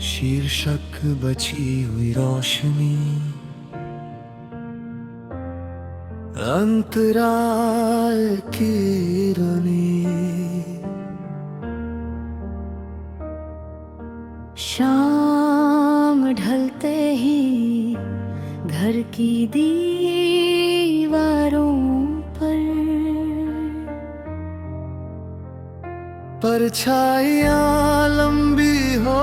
शीर्षक बची हुई रोशनी, अंतराल की किरणें। शाम ढलते ही घर की दीवारों पर परछाइयाँ लंबी हो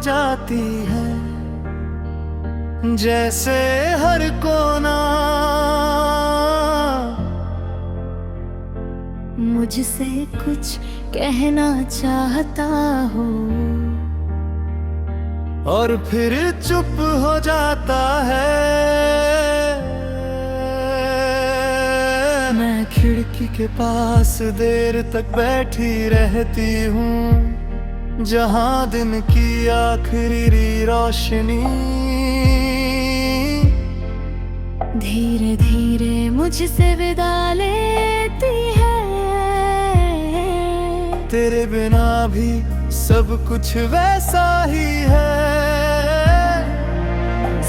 जाती है, जैसे हर कोना मुझसे कुछ कहना चाहता हो, और फिर चुप हो जाता है। मैं खिड़की के पास देर तक बैठी रहती हूँ, जहाँ दिन की आखिरी रोशनी धीरे धीरे मुझसे विदा लेती है। तेरे बिना भी सब कुछ वैसा ही है।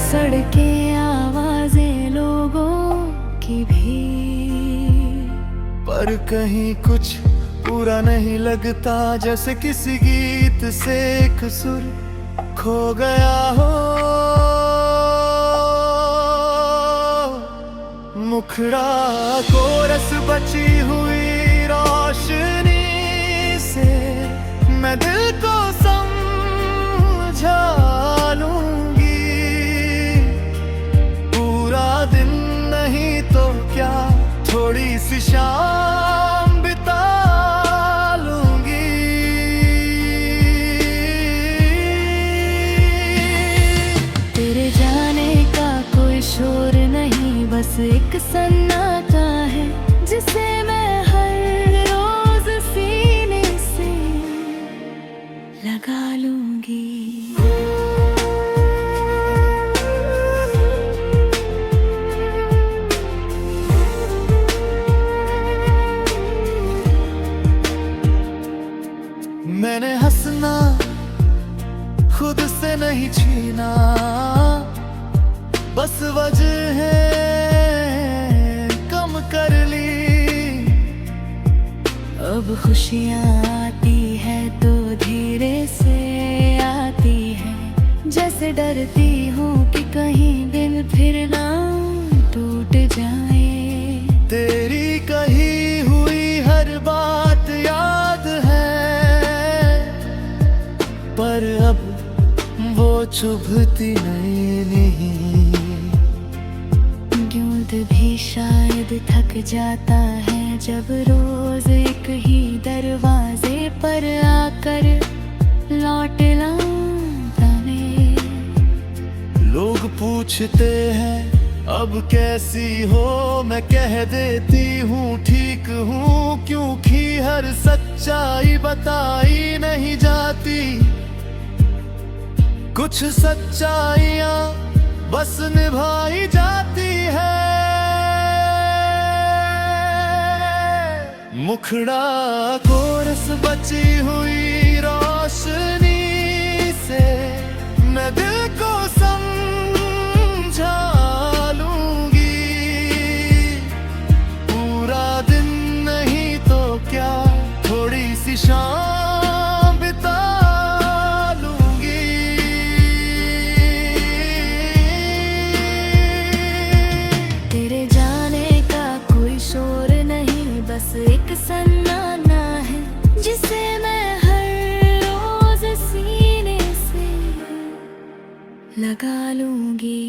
सड़कें, आवाजें, लोगों की भी, पर कहीं कुछ पूरा नहीं लगता, जैसे किसी गीत से एक सुर खो गया हो। मुखड़ा कोरस बची हुई रोशनी से मैं दिल को समझा लूंगी। पूरा दिन नहीं तो क्या, थोड़ी सी शाम बिता लूंगी। तेरे जाने का कोई शोर नहीं, बस एक सन्नाटा है जिसे मैं हर रोज सीने से लगा लूंगी। मैंने हंसना खुद से नहीं छीना, बस वजह है कम कर ली। अब खुशियाँ आती है तो धीरे से आती है, जैसे डरती हूँ कि कहीं दिल फिर ना टूट जाए। तेरी कही हुई हर बात याद है, पर अब वो चुभती नहीं। यूं भी शायद थक जाता है, जब रोज एक ही दरवाजे पर आकर लौट लाता है। लोग पूछते हैं अब कैसी हो, मैं कह देती हूँ ठीक हूँ, क्योंकि हर सच्चाई बताई नहीं जाती। कुछ सच्चाइयाँ बस निभाई जाती है। मुखड़ा कोरस बची हुई रोशनी से मैं दिल को समझा लूंगी। पूरा दिन नहीं तो क्या, थोड़ी सी शाम बिता लूंगी। तेरे जाने का कोई शोर नहीं, बस एक सन्नाटा है जिसे मैं हर रोज सीने से लगा लूंगी।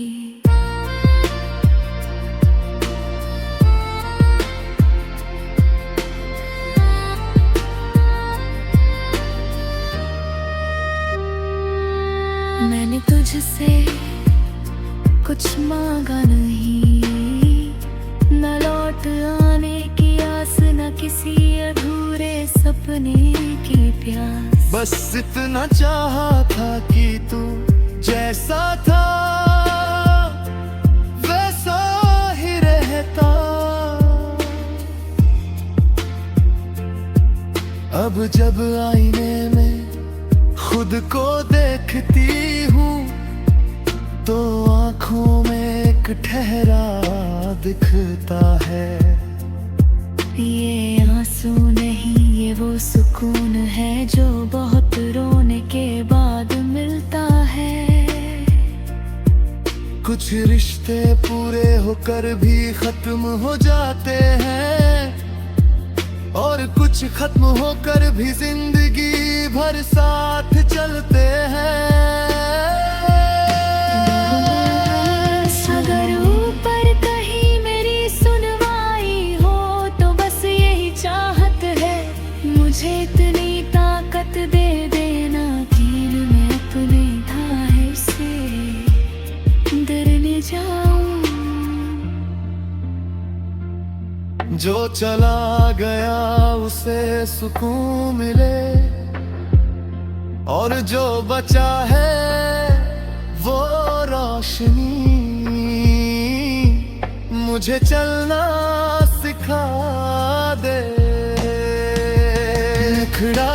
मैंने तुझसे कुछ मांगा नहीं, न लौट आने की आस, न किसी अधूरे सपने की प्यास। बस इतना चाहा था कि तू जैसा था वैसा ही रहता। अब जब आईने में खुद को देखती एक ठहरा दिखता है। ये आंसू नहीं, ये वो सुकून है जो बहुत रोने के बाद मिलता है। कुछ रिश्ते पूरे होकर भी खत्म हो जाते हैं, और कुछ खत्म होकर भी जिंदगी भर साथ चलते हैं। अगर ऊपर कहीं मेरी सुनवाई हो तो बस यही चाहत है, मुझे इतनी ताकत दे देना कि मैं अपने धाए से डरने जाऊं। जो चला गया उसे सुकून मिले, और जो बचा है वो रोशनी मुझे चलना सिखा दे। खड़ा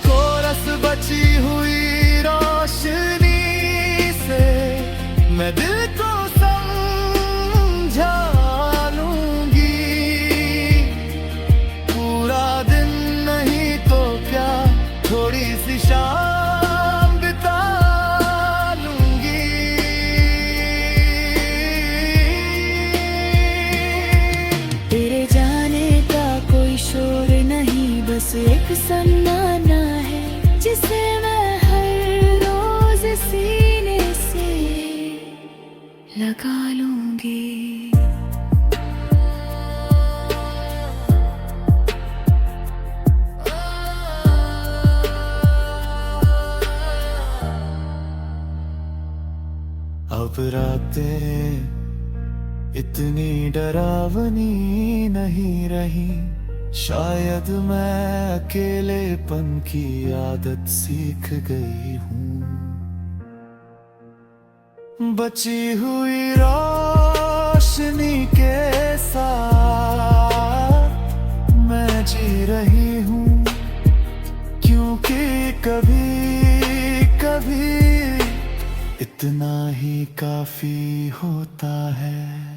कोरस बची हुई रोशनी से मैं दिल को समझा लूंगी। पूरा दिन नहीं तो क्या थोड़ी सी शाम बिता लूंगी। तेरे जाने का कोई शोर नहीं, बस एक सन्नाटा है जिसे मैं हर रोज सीने से लगा लूंगी। अब रातें इतनी डरावनी नहीं रही, शायद मैं अकेलेपन की आदत सीख गई हूँ। बची हुई रोशनी के साथ मैं जी रही हूँ, क्योंकि कभी कभी इतना ही काफी होता है।